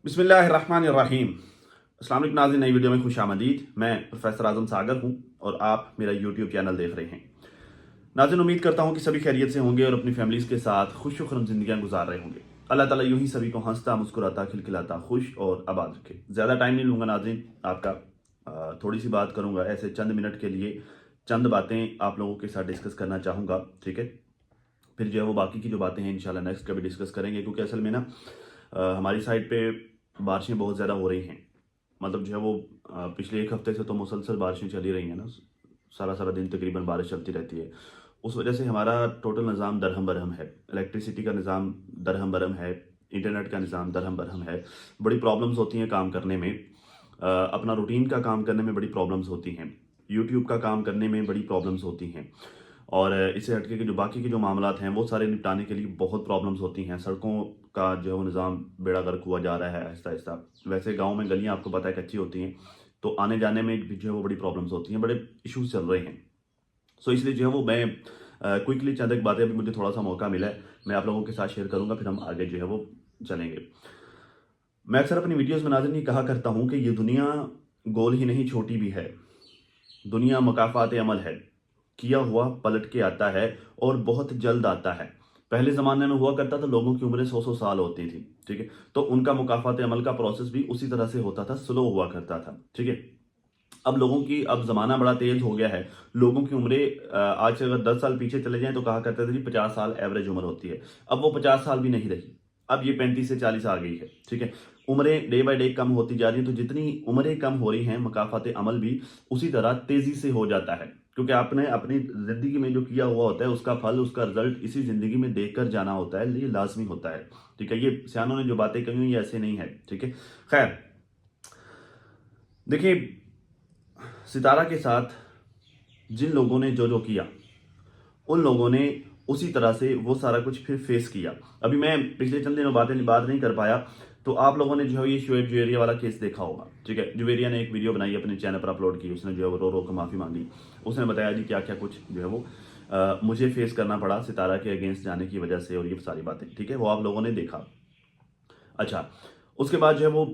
بسم اللہ الرحمن الرحیم۔ السلام علیکم ناظرین، نئی ویڈیو میں خوش آمدید۔ میں پروفیسر اعظم ساگر ہوں اور آپ میرا یوٹیوب چینل دیکھ رہے ہیں۔ ناظرین، امید کرتا ہوں کہ سبھی خیریت سے ہوں گے اور اپنی فیملیز کے ساتھ خوش و خرم زندگیاں گزار رہے ہوں گے۔ اللہ تعالیٰ یوں ہی سبھی کو ہنستا مسکراتا کھلکھلاتا خوش اور آباد رکھے۔ زیادہ ٹائم نہیں لوں گا ناظرین آپ کا، تھوڑی سی بات کروں گا، ایسے چند منٹ کے لیے چند باتیں آپ لوگوں کے ساتھ ڈسکس کرنا چاہوں گا، ٹھیک ہے؟ پھر جو ہے وہ باقی کی جو باتیں ہیں انشاءاللہ نیکسٹ کبھی ڈسکس کریں گے، کیونکہ اصل میں نا ہماری سائڈ پہ بارشیں بہت زیادہ ہو رہی ہیں۔ مطلب جو ہے وہ پچھلے ایک ہفتے سے تو مسلسل بارشیں چلی رہی ہیں نا، سارا دن تقریباً بارش چلتی رہتی ہے۔ اس وجہ سے ہمارا ٹوٹل نظام درہم برہم ہے، الیکٹریسٹی کا نظام درہم برہم ہے، انٹرنیٹ کا نظام درہم برہم ہے۔ بڑی پرابلمز ہوتی ہیں کام کرنے میں، اپنا روٹین کا کام کرنے میں بڑی پرابلمز ہوتی ہیں، یوٹیوب کا کام کرنے میں بڑی پرابلمز ہوتی ہیں، اور اس سے ہٹ کے جو باقی کے جو معاملات ہیں وہ سارے نپٹانے کے لیے بہت پرابلمز ہوتی ہیں۔ سڑکوں کا جو ہے وہ نظام بیڑا غرق ہوا جا رہا ہے آہستہ آہستہ۔ ویسے گاؤں میں گلیاں آپ کو پتہ ہے کچی ہوتی ہیں، تو آنے جانے میں بھی جو ہے وہ بڑی پرابلمز ہوتی ہیں، بڑے ایشوز چل رہے ہیں۔ سو اس لیے جو ہے وہ میں کوئکلی چند ایک باتیں، ابھی مجھے تھوڑا سا موقع ملا ہے، میں آپ لوگوں کے ساتھ شیئر کروں گا، پھر ہم آگے جو ہے وہ چلیں گے۔ میں اکثر اپنی ویڈیوز میں ناظرین یہ کہا کرتا ہوں کہ یہ دنیا گول ہی نہیں چھوٹی بھی ہے، دنیا مکافات عمل ہے، کیا ہوا پلٹ کے آتا ہے اور بہت جلد آتا ہے۔ پہلے زمانے میں ہوا کرتا تھا لوگوں کی عمریں 100 سال ہوتی تھی، ٹھیک ہے؟ تو ان کا مکافات عمل کا پروسیس بھی اسی طرح سے ہوتا تھا، سلو ہوا کرتا تھا، ٹھیک ہے؟ اب زمانہ بڑا تیز ہو گیا ہے، لوگوں کی عمریں آج سے اگر 10 سال پیچھے چلے جائیں تو کہا کرتے تھے جی 50 سال ایوریج عمر ہوتی ہے۔ اب وہ 50 سال بھی نہیں رہی، اب یہ 35 سے 40 آ گئی ہے، ٹھیک ہے؟ عمریں ڈے بائی ڈے کم ہوتی جا رہی ہیں، تو جتنی عمریں کم ہو رہی ہیں مکافات عمل بھی اسی طرح تیزی سے ہو جاتا ہے، کیونکہ آپ نے اپنی زندگی میں جو کیا ہوا ہوتا ہے اس کا پھل، اس کا رزلٹ اسی زندگی میں دیکھ کر جانا ہوتا ہے، یہ لازمی ہوتا ہے، ٹھیک ہے؟ یہ سیانوں نے جو باتیں کہی ہیں یہ ایسے نہیں ہے، ٹھیک ہے؟ خیر، دیکھیں، ستارہ کے ساتھ جن لوگوں نے جو کیا، ان لوگوں نے اسی طرح سے وہ سارا کچھ پھر فیس کیا۔ ابھی میں پچھلے چند دنوں بات نہیں کر پایا، تو آپ لوگوں نے جو ہے یہ شعیب جویریہ والا کیس دیکھا ہوگا، ٹھیک ہے؟ جویریہ نے ایک ویڈیو بنائی، اپنے چینل پر اپلوڈ کی، اس نے جو ہے وہ رو کے معافی مانگی، اس نے بتایا جی کیا کچھ جو ہے وہ مجھے فیس کرنا پڑا ستارہ کے اگینسٹ جانے کی وجہ سے، اور یہ ساری باتیں، ٹھیک ہے؟ وہ آپ لوگوں نے دیکھا۔ اچھا، اس کے بعد جو ہے وہ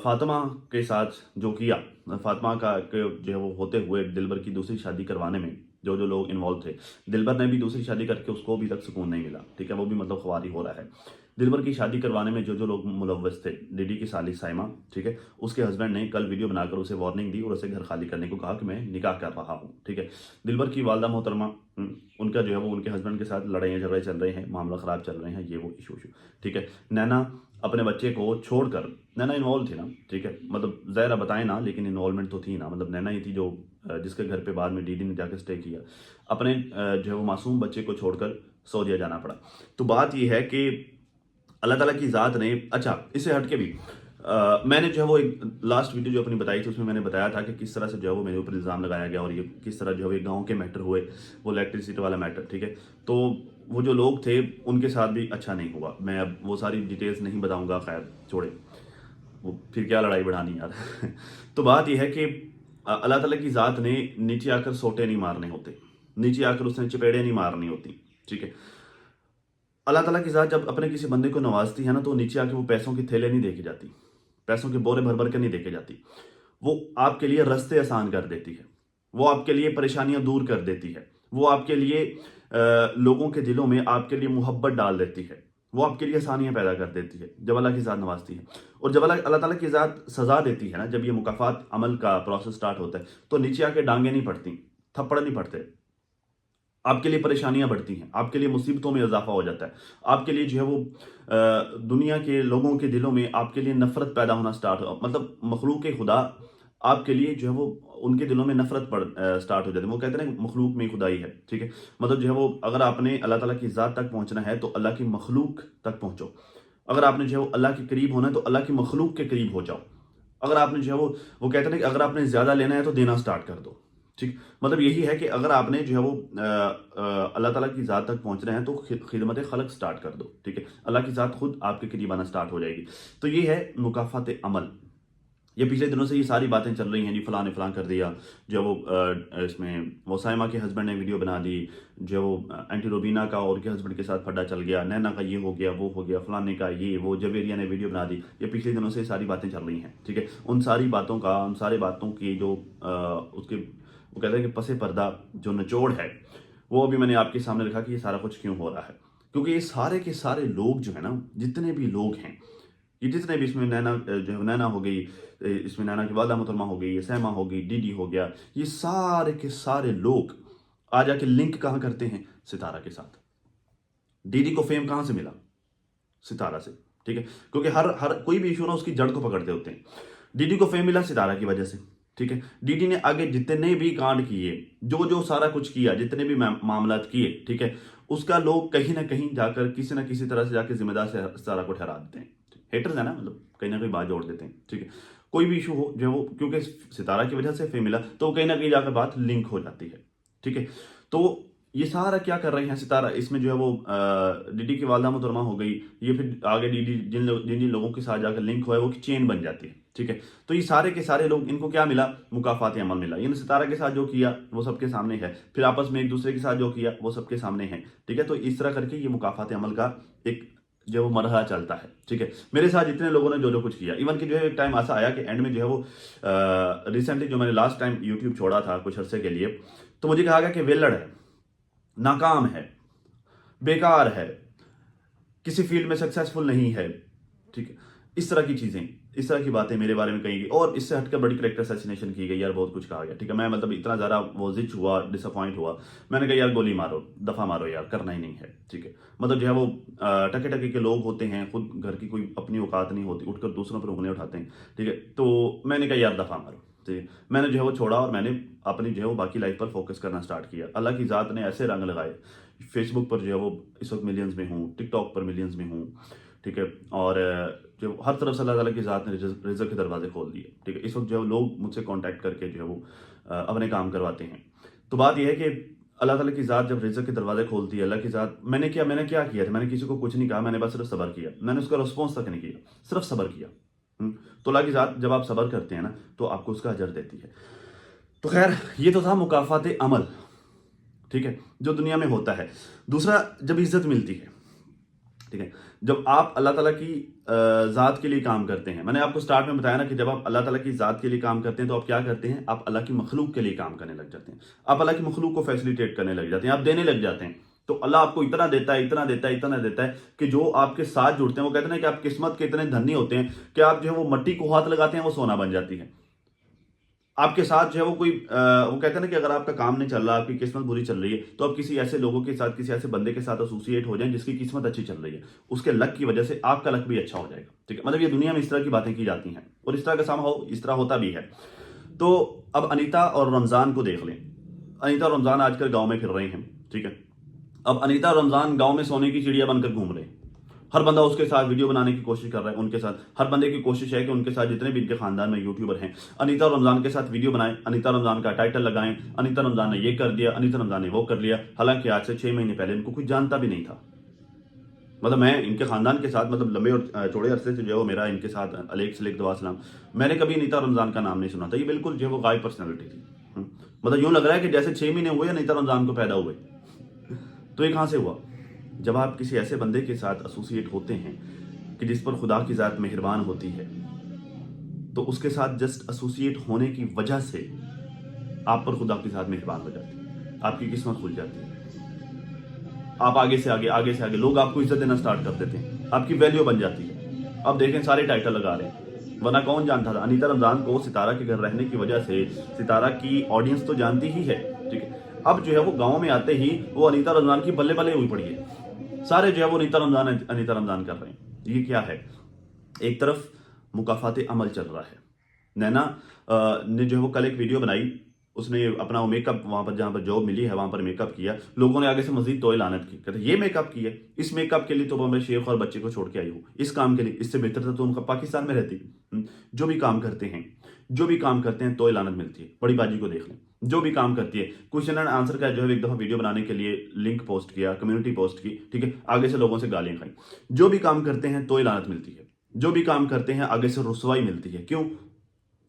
فاطمہ کے ساتھ جو کیا، فاطمہ کا جو ہے وہ ہوتے ہوئے دلبر کی دوسری شادی کروانے میں جو لوگ انوالو تھے، دلبر نے بھی دوسری شادی کر کے اس کو ابھی تک سکون نہیں ملا، ٹھیک ہے؟ وہ بھی مطلب خواری ہو رہا ہے۔ دلبر کی شادی کروانے میں جو لوگ ملوث تھے، ڈی کی سالی سائمہ، ٹھیک ہے؟ اس کے ہسبینڈ نے کل ویڈیو بنا کر اسے وارننگ دی اور اسے گھر خالی کرنے کو کہا کہ میں نکاح کر رہا ہوں، ٹھیک ہے؟ دلبر کی والدہ محترمہ، ان کا جو ہے وہ ان کے ہسبینڈ کے ساتھ لڑائیاں جھگڑے چل رہے ہیں، معاملہ خراب چل رہے ہیں، یہ وہ ایشو، ٹھیک ہے؟ نینا اپنے بچے کو چھوڑ کر، نینا انوالو تھی نا، ٹھیک ہے؟ مطلب ظاہرہ بتائیں نا، لیکن انوالومنٹ تو تھی نا، مطلب نینا ہی تھی جو جس کے گھر پہ بعد میں ڈی نے جا کے اسٹے کیا، اپنے جو ہے وہ معصوم بچے کو چھوڑ کر سعودیہ جانا پڑا۔ تو بات یہ ہے کہ اللہ تعالیٰ کی ذات نے، اچھا اس سے ہٹ کے بھی میں نے جو ہے وہ ایک لاسٹ ویڈیو جو اپنی بتائی تھی، اس میں میں نے بتایا تھا کہ کس طرح سے جو ہے وہ میرے اوپر الزام لگایا گیا، اور یہ کس طرح جو ہے وہ گاؤں کے میٹر ہوئے، وہ الیکٹریسٹی والا میٹر، ٹھیک ہے؟ تو وہ جو لوگ تھے ان کے ساتھ بھی اچھا نہیں ہوا، میں اب وہ ساری ڈیٹیلز نہیں بتاؤں گا، خیر چھوڑے، وہ پھر کیا لڑائی بڑھانی یار۔ تو بات یہ ہے کہ اللہ تعالیٰ کی ذات نے نیچے آ کر سوٹے نہیں مارنے ہوتے، نیچے آ کر اس نے چپیڑے نہیں مارنی ہوتی، ٹھیک ہے؟ اللہ تعالیٰ کی ذات جب اپنے کسی بندے کو نوازتی ہے نا، تو نیچے آ کے وہ پیسوں کے تھیلے نہیں دے کے جاتی، پیسوں کے بورے بھر کے نہیں دے کے جاتی، وہ آپ کے لیے رستے آسان کر دیتی ہے، وہ آپ کے لیے پریشانیاں دور کر دیتی ہے، وہ آپ کے لیے لوگوں کے دلوں میں آپ کے لیے محبت ڈال دیتی ہے، وہ آپ کے لیے آسانیاں پیدا کر دیتی ہے جب اللہ کی ذات نوازتی ہے۔ اور جب اللہ تعالیٰ کی ذات سزا دیتی ہے نا، جب یہ مکافات عمل کا پروسیس سٹارٹ ہوتا ہے، تو نیچے آ کے ڈانگیں نہیں پڑتی، تھپڑ نہیں پڑتے، آپ کے لیے پریشانیاں بڑھتی ہیں، آپ کے لیے مصیبتوں میں اضافہ ہو جاتا ہے، آپ کے لیے جو ہے وہ دنیا کے لوگوں کے دلوں میں آپ کے لیے نفرت پیدا ہونا سٹارٹ ہو، مطلب مخلوق خدا آپ کے لیے جو ہے وہ ان کے دلوں میں نفرت سٹارٹ ہو جاتی ہے۔ وہ کہتے ہیں مخلوق میں خدائی ہے، ٹھیک ہے؟ مطلب جو ہے وہ اگر آپ نے اللہ تعالیٰ کی ذات تک پہنچنا ہے تو اللہ کی مخلوق تک پہنچو، اگر آپ نے جو ہے وہ اللہ کے قریب ہونا ہے تو اللہ کی مخلوق کے قریب ہو جاؤ، اگر آپ نے جو ہے وہ کہتے ہیں کہ اگر آپ نے زیادہ لینا ہے تو دینا سٹارٹ کر دو، ٹھیک؟ مطلب یہی ہے کہ اگر آپ نے جو ہے وہ اللہ تعالیٰ کی ذات تک پہنچنا ہے تو خدمت خلق سٹارٹ کر دو، ٹھیک ہے؟ اللہ کی ذات خود آپ کے قریب آنا سٹارٹ ہو جائے گی۔ تو یہ ہے مکافات عمل۔ یہ پچھلے دنوں سے یہ ساری باتیں چل رہی ہیں، جی فلاں نے فلاں کر دیا، جو وہ اس میں وہ سائمہ کے ہسبینڈ نے ویڈیو بنا دی، جو وہ اینٹی روبینہ کا اور کے ہسبینڈ کے ساتھ پھڈا چل گیا، نینا کا یہ ہو گیا وہ ہو گیا، فلانے کا یہ وہ، جویریہ نے ویڈیو بنا دی. یہ پچھلے دنوں سے یہ ساری باتیں چل رہی ہیں. ٹھیک ہے، ان ساری باتوں کی جو اس کے وہ کہتے ہیں کہ پس پردہ جو نچوڑ ہے وہ ابھی میں نے آپ کے سامنے رکھا کہ یہ سارا کچھ کیوں ہو رہا ہے. کیونکہ یہ سارے کے سارے لوگ جو ہیں نا، جتنے بھی لوگ ہیں، یہ جتنے بھی اس میں نینا ہو گئی، اس میں نینا کی والدہ محترمہ ہو گئی، سیما ہو گئی، ڈی ڈی ہو گیا، یہ سارے کے سارے لوگ آ جا کے لنک کہاں کرتے ہیں؟ ستارہ کے ساتھ. ڈی ڈی کو فیم کہاں سے ملا؟ ستارہ سے. ٹھیک ہے، کیونکہ ہر کوئی بھی ایشو نا اس کی جڑ کو پکڑتے ہوتے ہیں. ڈی ڈی کو فیم ملا ستارہ کی وجہ سے. ٹھیک ہے، ڈی ڈی نے آگے جتنے بھی کانڈ کیے، جو سارا کچھ کیا، جتنے بھی معاملات کیے، ٹھیک ہے، اس کا لوگ کہیں نہ کہیں جا کر کسی نہ کسی طرح سے جا کے ذمہ دار سے سارا کو ٹھہرا دیتے ہیں. ہیٹرز ہے نا، مطلب کہیں نہ کہیں بات جوڑ دیتے ہیں. ٹھیک ہے، کوئی بھی ایشو ہو جو وہ کیونکہ ستارہ کی وجہ سے فیم ملا تو وہ کہیں نہ کہیں جا کر بات لنک ہو جاتی ہے. ٹھیک ہے، تو یہ سارا کیا کر رہے ہیں ستارہ، اس میں جو ہے وہ ڈی ڈی کی والدہ محترمہ ہو گئی، یہ پھر آگے ڈی ڈی جن لوگوں کے ساتھ جا کر لنک ہوا ہے وہ چین بن جاتی ہے. ٹھیک ہے، تو یہ سارے کے سارے لوگ، ان کو کیا ملا؟ مکافات عمل ملا. یعنی ستارہ کے ساتھ جو کیا وہ سب کے سامنے ہے، پھر آپس میں ایک دوسرے کے ساتھ جو کیا وہ سب کے سامنے ہے. ٹھیک ہے، تو اس طرح کر کے یہ مکافات عمل کا ایک جو وہ مرحلہ چلتا ہے. ٹھیک ہے، میرے ساتھ جتنے لوگوں نے جو کچھ کیا، ایون کہ جو ہے ایک ٹائم ایسا آیا کہ اینڈ میں جو ہے وہ ریسنٹلی جو میں نے لاسٹ ٹائم یوٹیوب چھوڑا تھا کچھ عرصے کے لیے، تو مجھے کہا گیا کہ ویلڑ ہے، ناکام ہے، بیکار ہے، کسی فیلڈ میں سکسیسفل نہیں ہے. ٹھیک ہے، اس طرح کی چیزیں، اس طرح کی باتیں میرے بارے میں کہی گئی، اور اس سے ہٹ کر بڑی کریکٹر اسیسینیشن کی گئی، یار بہت کچھ کہا گیا. ٹھیک ہے، میں مطلب اتنا زیادہ وہ زچ ہوا، ڈس اپوائنٹ ہوا، میں نے کہا یار گولی مارو، دفعہ مارو یار، کرنا ہی نہیں ہے. ٹھیک ہے، مطلب جو ہے وہ ٹکے ٹکے کے لوگ ہوتے ہیں، خود گھر کی کوئی اپنی اوقات نہیں ہوتی، اٹھ کر دوسروں پر انگلیاں اٹھاتے ہیں. ٹھیک ہے، تو میں نے کہا یار دفعہ مارو. ٹھیک ہے، میں نے جو ہے وہ چھوڑا اور میں نے اپنی جو ہے وہ باقی لائف پر فوکس کرنا سٹارٹ کیا. اللہ کی ذات نے ایسے رنگ لگائے، فیس بک پر جو ہے وہ اس وقت ملینز میں ہوں، ٹک ٹاک پر ملینز میں ہوں. ٹھیک ہے، اور جو ہر طرف سے اللہ تعالیٰ کی ذات نے رزق کے دروازے کھول دیے. ٹھیک ہے، اس وقت جو ہے لوگ مجھ سے کانٹیکٹ کر کے جو ہے وہ اپنے کام کرواتے ہیں. تو بات یہ ہے کہ اللہ تعالیٰ کی ذات جب رزق کے دروازے کھولتی ہے، اللہ کی ذات، میں نے کیا کیا تھا؟ میں نے کسی کو کچھ نہیں کہا، میں نے بس صرف صبر کیا. میں نے اس کا رسپانس تک نہیں کیا، صرف صبر کیا. تو اللہ کی ذات جب آپ صبر کرتے ہیں نا تو آپ کو اس کا اجر دیتی ہے. تو خیر، یہ تو تھا مکافات عمل. ٹھیک ہے، جو دنیا میں ہوتا ہے. دوسرا، جب عزت ملتی ہے، ٹھیک ہے، جب آپ اللہ تعالیٰ کی ذات کے لیے کام کرتے ہیں. میں نے آپ کو سٹارٹ میں بتایا نا کہ جب آپ اللہ تعالیٰ کی ذات کے لیے کام کرتے ہیں تو آپ کیا کرتے ہیں؟ آپ اللہ کی مخلوق کے لیے کام کرنے لگ جاتے ہیں. آپ اللہ کی مخلوق کو فیسلیٹیٹ کرنے لگ جاتے ہیں، آپ دینے لگ جاتے ہیں. تو اللہ آپ کو اتنا دیتا ہے، اتنا دیتا ہے، اتنا دیتا ہے کہ جو آپ کے ساتھ جڑتے ہیں، وہ کہتے ہیں کہ آپ قسمت کے اتنے دھنی ہوتے ہیں کہ آپ جو ہے وہ مٹی کو ہاتھ لگاتے ہیں وہ سونا بن جاتی ہے. آپ کے ساتھ جو ہے وہ کوئی وہ کہتے ہیں نا کہ اگر آپ کا کام نہیں چل رہا، آپ کی قسمت بری چل رہی ہے، تو آپ کسی ایسے لوگوں کے ساتھ، کسی ایسے بندے کے ساتھ ایسوسیٹ ہو جائیں جس کی قسمت اچھی چل رہی ہے. اس کے لک کی وجہ سے آپ کا لک بھی اچھا ہو جائے گا. ٹھیک ہے، مطلب یہ دنیا میں اس طرح کی باتیں کی جاتی ہیں اور اس طرح کا سام اس طرح ہوتا بھی ہے. تو اب انیتا اور رمضان کو دیکھ لیں. انیتا اور رمضان آج کل گاؤں میں پھر رہے ہیں. ٹھیک ہے، اب انیتا اور رمضان گاؤں میں سونے کی چڑیا بن کر گھوم رہے ہیں. ہر بندہ اس کے ساتھ ویڈیو بنانے کی کوشش کر رہا ہے. ان کے ساتھ ہر بندے کی کوشش ہے کہ ان کے ساتھ جتنے بھی ان کے خاندان میں یوٹیوبر ہیں، انیتا اور رمضان کے ساتھ ویڈیو بنائیں، انیتا رمضان کا ٹائٹل لگائیں، انیتا رمضان نے یہ کر دیا، انیتا رمضان نے وہ کر لیا. حالانکہ آج سے 6 مہینے پہلے ان کو کوئی جانتا بھی نہیں تھا. مطلب میں ان کے خاندان کے ساتھ مطلب لمبے اور چوڑے عرصے سے جو ہے وہ میرا ان کے ساتھ علیک سلیک دعا سلام، میں نے کبھی انیتا رمضان کا نام نہیں سنا تھا. یہ بالکل جو ہے وہ غائب پرسنالٹی تھی. مطلب یوں لگ رہا ہے کہ جیسے 6 مہینے ہوئے انیتا رمضان کو پیدا ہوئے. تو یہ کہاں سے ہوا؟ جب آپ کسی ایسے بندے کے ساتھ ایسوسیٹ ہوتے ہیں کہ جس پر خدا کی ذات مہربان ہوتی ہے، تو اس کے ساتھ جسٹ ایسوسیٹ ہونے کی وجہ سے آپ پر خدا کی ذات مہربان ہو جاتی ہے، آپ کی قسمت کھل جاتی ہے. آپ آگے سے آگے لوگ آپ کو عزت دینا سٹارٹ کر دیتے ہیں، آپ کی ویلیو بن جاتی ہے. اب دیکھیں سارے ٹائٹل لگا رہے ہیں، ورنہ کون جانتا تھا؟ انیتا رمضان کو ستارہ کے گھر رہنے کی وجہ سے ستارہ کی آڈینس تو جانتی ہی ہے. ٹھیک ہے، اب جو ہے وہ گاؤں میں آتے ہی وہ انیتا رمضان کی بلے بلے ہوئی پڑی ہے. سارے جو ہے وہ انیتا رمضان کر رہے ہیں. یہ کیا ہے؟ ایک طرف مکافات عمل چل رہا ہے. نینا نے جو ہے وہ کل ایک ویڈیو بنائی، اس نے اپنا وہ میک اپ وہاں پر جہاں پر جاب ملی ہے وہاں پر میک اپ کیا. لوگوں نے آگے سے مزید توئے لعنت کی، کہتے یہ میک اپ کی ہے، اس میک اپ کے لیے تو میں شیخ اور بچے کو چھوڑ کے آئی ہوں، اس کام کے لیے اس سے بہتر تھا تو ان کا پاکستان میں رہتی. جو بھی کام کرتے ہیں توئے لعنت ملتی ہے. بڑی باجی کو دیکھ لیں، جو بھی کام کرتی ہے. کوشچن اینڈ آنسر کا جو ہے ایک دفعہ ویڈیو بنانے کے لیے لنک پوسٹ کیا، کمیونٹی پوسٹ کی. ٹھیک ہے، آگے سے لوگوں سے گالیاں کھائیں. جو بھی کام کرتے ہیں توئے لعنت ملتی ہے. جو بھی کام کرتے ہیں آگے سے رسوائی ملتی ہے. کیوں؟